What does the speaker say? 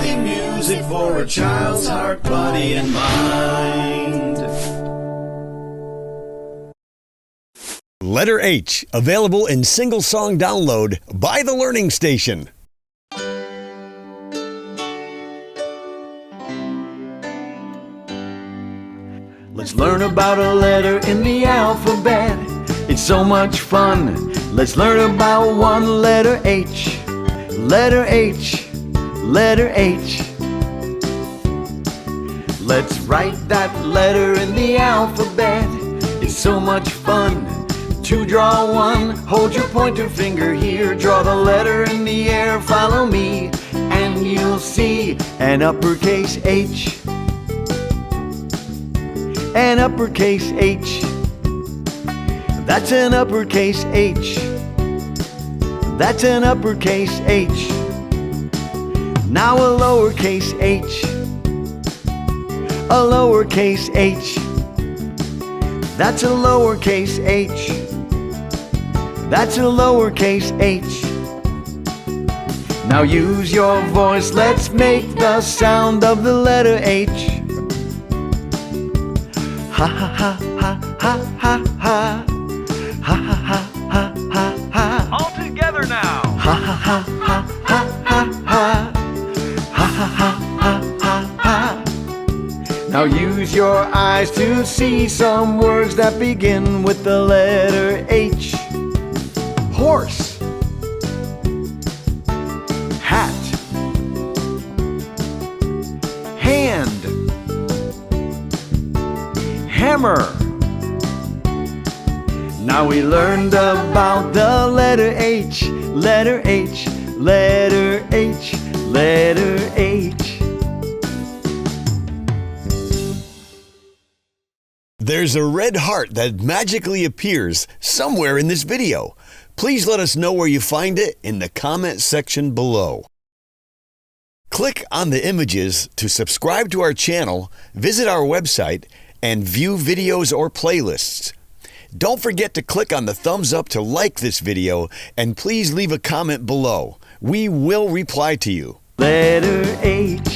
happy music for a child's heart, body, and mind. Letter H, available in single song download by The Learning Station. Let's learn about a letter in the alphabet. It's so much fun. Let's learn about one letter H. Letter H, letter H. Let's write that letter in the alphabet. It's so much fun to draw one. Hold your pointer finger here. Draw the letter in the air. Follow me and you'll see an uppercase H. An uppercase H. That's an uppercase H. That's an uppercase H. Now a lowercase h. A lowercase h. That's a lowercase h. That's a lowercase h. Now use your voice. Let's make the sound of the letter H. Ha ha ha ha ha ha ha. Ha ha ha ha ha ha. All together now. Ha ha ha ha ha ha ha. Ha ha ha ha ha ha. Now use your eyes to see some words that begin with the letter H. Horse. Hat. Hand. Hammer. Now we learned about the letter H. Letter H. Letter H. Letter H. There's a red heart that magically appears somewhere in this video. Please let us know where you find it in the comment section below. Click on the images to subscribe to our channel, visit our website, and view videos or playlists. Don't forget to click on the thumbs up to like this video, and please leave a comment below. We will reply to you. Letter H.